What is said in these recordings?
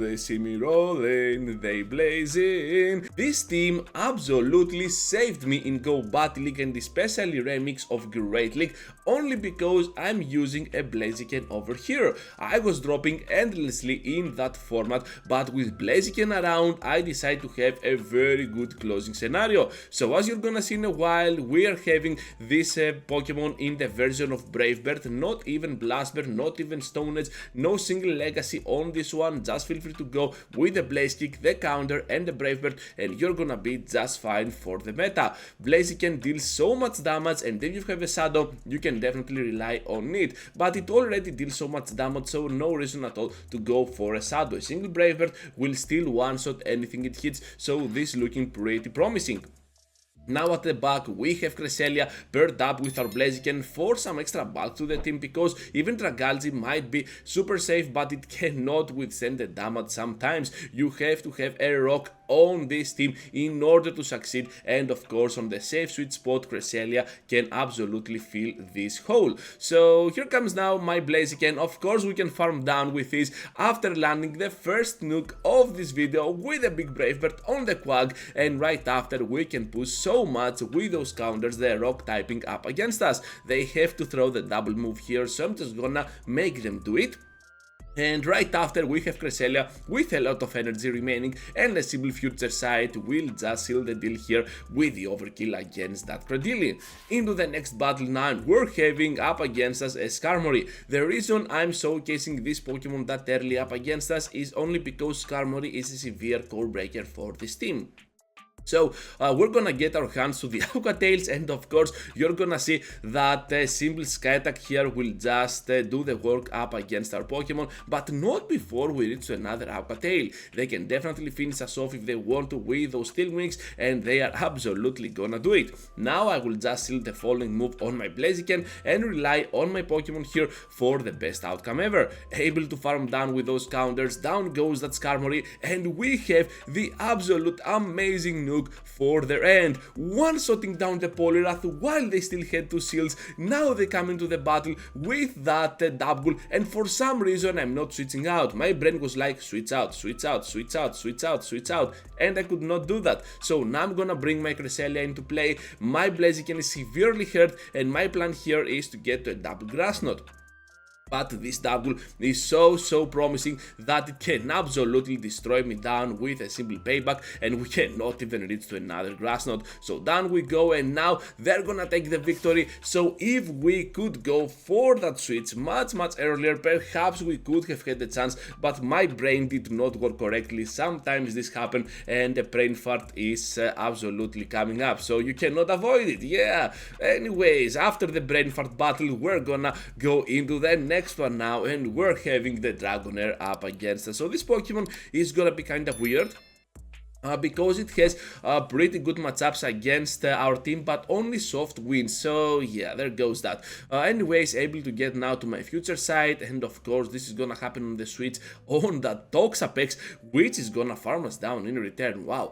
they see me rolling, they blaze in. This team absolutely saved me in Go Battle League and especially Remix of Great League, only because I'm using a Blaziken over here. I was dropping endlessly in that format, but with Blaziken around, I decided to have a very good closing scenario. So as you're gonna see in a while, we are having this Pokemon in the version of Brave Bird, not even Blast Bird, not even Stone Edge, no single legacy on this one. Just feel free to go with the Blaze Kick, the counter and the Brave Bird, and you're gonna be just fine for the meta. Blaziken deals so much damage, and if you have a Shadow, you can definitely rely on it, but it already deals so much damage, so no reason at all to go for a Shadow. A single Brave Bird will still one-shot anything it hits, so this looking pretty promising. Now at the back we have Cresselia paired up with our Blaziken for some extra bulk to the team, because even Dragalge might be super safe, but it cannot withstand the damage sometimes. You have to have a rock on this team in order to succeed, and of course on the safe sweet spot Cresselia can absolutely fill this hole. So here comes now my Blaziken. Of course we can farm down with this after landing the first nuke of this video with a big Brave Bird on the Quag, and right after we can push so much with those counters the rock typing up against us. They have to throw the double move here, so I'm just gonna make them do it. And right after we have Cresselia with a lot of energy remaining, and a simple future sight will just seal the deal here with the overkill against that Credillion. Into the next battle now, we're having up against us a Skarmory. The reason I'm showcasing this Pokemon that early up against us is only because Skarmory is a severe core breaker for this team. So we're gonna get our hands to the Aqua Tails, and of course you're gonna see that a simple Sky Attack here will just do the work up against our Pokemon, but not before we reach to another Aqua Tail. They can definitely finish us off if they want to with those Steel Wings, and they are absolutely gonna do it. Now I will just seal the following move on my Blaziken and rely on my Pokemon here for the best outcome ever. Able to farm down with those counters, down goes that Skarmory, and we have the absolute amazing nuke for their end, one-shotting down the Poliwrath while they still had two seals. Now they come into the battle with that double, and for some reason I'm not switching out. My brain was like switch out, switch out, switch out, switch out, switch out, and I could not do that. So now I'm gonna bring my Cresselia into play. My Blaziken is severely hurt, and my plan here is to get to a double Grass Knot. But this double is so promising that it can absolutely destroy me down with a simple payback, and we cannot even reach to another Grass Knot. So down we go, and now they're gonna take the victory. So if we could go for that switch much earlier, perhaps we could have had a chance, but my brain did not work correctly. Sometimes this happens, and the brain fart is absolutely coming up, so you cannot avoid it. Yeah, anyways, after the brain fart battle, we're gonna go into the next one now, and we're having the Dragonair up against us. So this Pokemon is gonna be kinda weird, because it has pretty good matchups against our team, but only soft wins. So yeah, there goes that. Anyways, able to get now to my future side, and of course this is gonna happen on the switch on that Toxapex, which is gonna farm us down in return. Wow.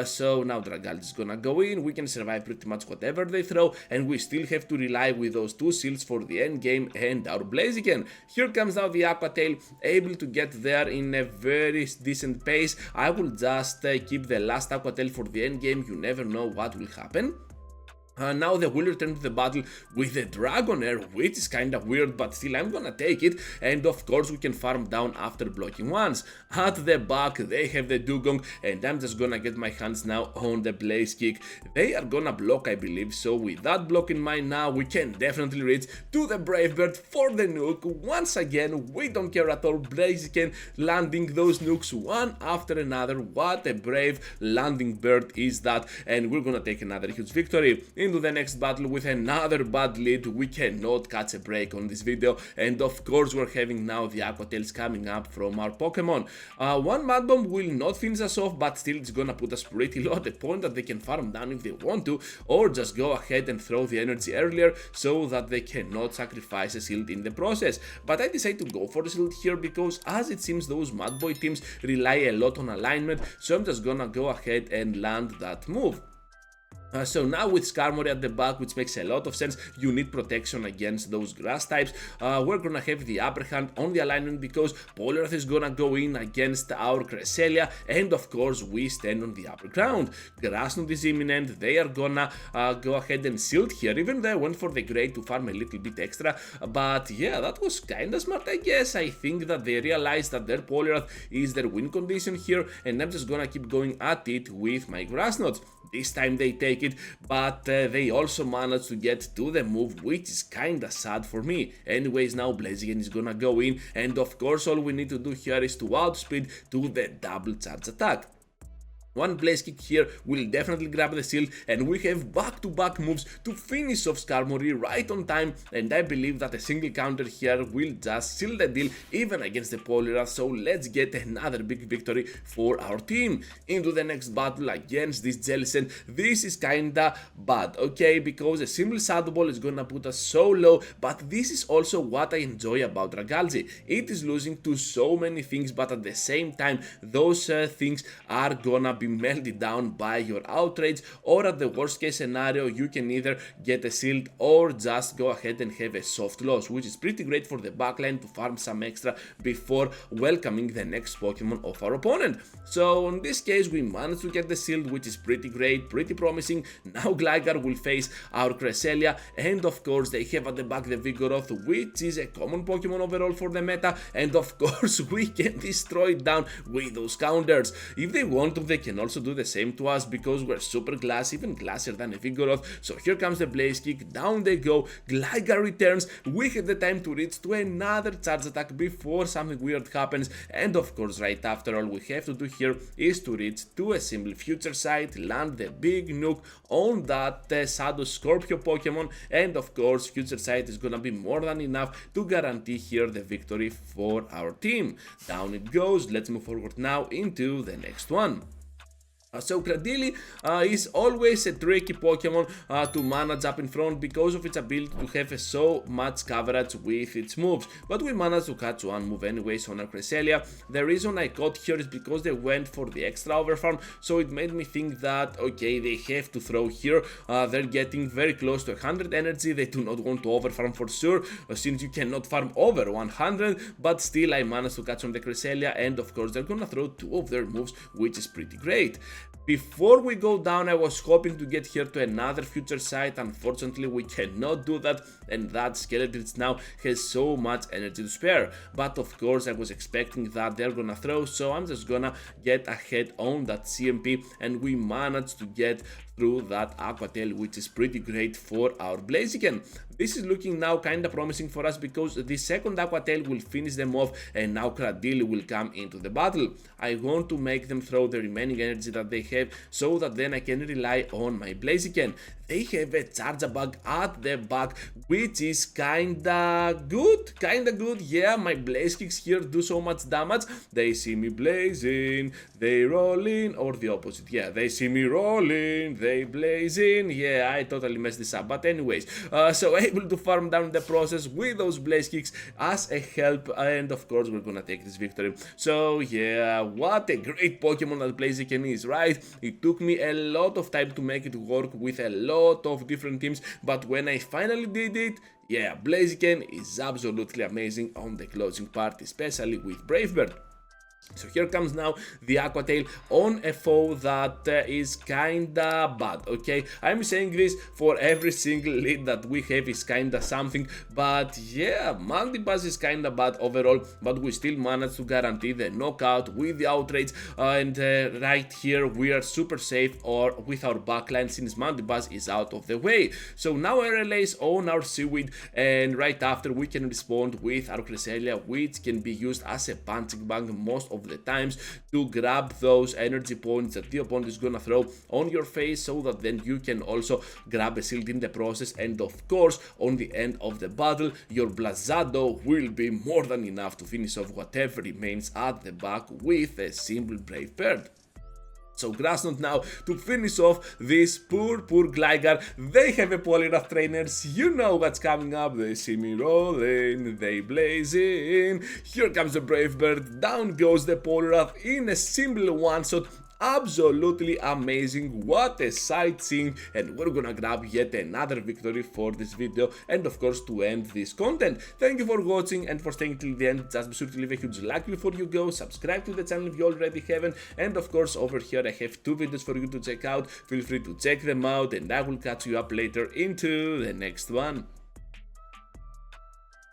So now Dragalge is gonna go in. We can survive pretty much whatever they throw, and we still have to rely with those two seals for the end game and our Blaziken. Here comes now the Aqua Tail, able to get there in a very decent pace. I will just keep the last Aqua Tail for the end game. You never know what will happen. Now they will return to the battle with the Dragonair, which is kinda weird, but still I'm gonna take it, and of course we can farm down after blocking once. At the back they have the Dugong, and I'm just gonna get my hands now on the Blaze Kick. They are gonna block, I believe, so with that block in mind now we can definitely reach to the Brave Bird for the nuke. Once again, we don't care at all. Blaziken landing those nukes one after another. What a brave landing bird is that, and we're gonna take another huge victory. Into the next battle with another bad lead. We cannot catch a break on this video, and of course we're having now the Aqua Tails coming up from our Pokemon. One Mad Bomb will not finish us off, but still it's gonna put us pretty low at the point that they can farm down if they want to, or just go ahead and throw the energy earlier so that they cannot sacrifice a shield in the process. But I decided to go for the shield here because as it seems those Mad Boy teams rely a lot on alignment, so I'm just gonna go ahead and land that move. So now with Skarmory at the back, which makes a lot of sense, you need protection against those grass types. We're gonna have the upper hand on the alignment because Poliwrath is gonna go in against our Cresselia, and of course we stand on the upper ground. Grassnode is imminent, they are gonna go ahead and shield here, even though I went for the Great to farm a little bit extra, but yeah, that was kinda smart I guess. I think that they realized that their Poliwrath is their win condition here, and I'm just gonna keep going at it with my Grassnodes. This time they take it, but they also managed to get to the move, which is kinda sad for me. Anyways, now Blaziken is gonna go in, and of course all we need to do here is to outspeed to the double charge attack. One Blaze Kick here will definitely grab the shield, and we have back-to-back moves to finish off Skarmory right on time, and I believe that a single counter here will just seal the deal even against the Poliwrath, so let's get another big victory for our team. Into the next battle against this Jellicent. This is kinda bad, okay, because a simple Shadow Ball is gonna put us so low, but this is also what I enjoy about Dragalge. It is losing to so many things, but at the same time, those things are gonna be melted down by your outrage, or at the worst case scenario you can either get a shield or just go ahead and have a soft loss, which is pretty great for the backline to farm some extra before welcoming the next Pokemon of our opponent. So in this case we managed to get the shield, which is pretty great, pretty promising. Now Gligar will face our Cresselia, and of course they have at the back the Vigoroth, which is a common Pokemon overall for the meta, and of course we can destroy it down with those counters. If they want to, they can also do the same to us because we're super glass, even glassier than a Vigoroth. So here comes the Blaze Kick, down they go, Gligar returns, we have the time to reach to another charge attack before something weird happens, and of course right after, all we have to do here is to reach to a simple Future Sight, land the big nuke on that Shadow Scorpio Pokemon, and of course Future Sight is gonna be more than enough to guarantee here the victory for our team. Down it goes, let's move forward now into the next one. So Cradily is always a tricky Pokemon to manage up in front because of its ability to have so much coverage with its moves, but we managed to catch one move anyways on our Cresselia. The reason I caught here is because they went for the extra overfarm, so it made me think that okay, they have to throw here. They're getting very close to 100 energy, they do not want to overfarm for sure, since you cannot farm over 100, but still I managed to catch on the Cresselia, and of course they're gonna throw two of their moves, which is pretty great. Before we go down, I was hoping to get here to another Future Sight. Unfortunately we cannot do that, and that Skeletrix now has so much energy to spare, but of course I was expecting that they're gonna throw, so I'm just gonna get ahead on that CMP, and we managed to get through that Aqua Tail, which is pretty great for our Blaziken. This is looking now kinda promising for us because the second Aqua Tail will finish them off, and now Cradily will come into the battle. I want to make them throw the remaining energy that they have, so that then I can rely on my Blaziken. They have a Charge Bug at the back, which is kinda good, yeah, my Blaze Kicks here do so much damage. They see me blazing, they roll in, or the opposite, yeah, they see me rolling, they blaze in, yeah, I totally messed this up, but anyways, so able to farm down the process with those Blaze Kicks as a help, and of course we're gonna take this victory. So yeah, what a great Pokemon that Blaziken is, right? It took me a lot of time to make it work with a lot of different teams, but when I finally did it, yeah, Blaziken is absolutely amazing on the closing part, especially with Brave Bird. So here comes now the Aqua Tail on a foe that is kinda bad, okay? I'm saying this for every single lead that we have is kinda something, but yeah, Multibuzz is kinda bad overall, but we still managed to guarantee the knockout with the outrage, and right here we are super safe or with our backline since Multibuzz is out of the way. So now RLA is on our Seaweed, and right after we can respond with our Cresselia, which can be used as a punching bag most of the times to grab those energy points that the opponent is gonna throw on your face, so that then you can also grab a shield in the process, and of course on the end of the battle your Blazado will be more than enough to finish off whatever remains at the back with a simple Brave Bird. So Grassnode now to finish off this poor Gligar. They have a Poliwrath trainers, you know what's coming up. They see me rolling, they blaze in. Here comes the Brave Bird, down goes the Poliwrath in a simple one-shot. Absolutely amazing, what a sightseeing, and we're gonna grab yet another victory for this video and of course to end this content. Thank you for watching and for staying till the end. Just be sure to leave a huge like before you go, subscribe to the channel if you already haven't, and of course over here I have 2 videos for you to check out. Feel free to check them out and I will catch you up later into the next one.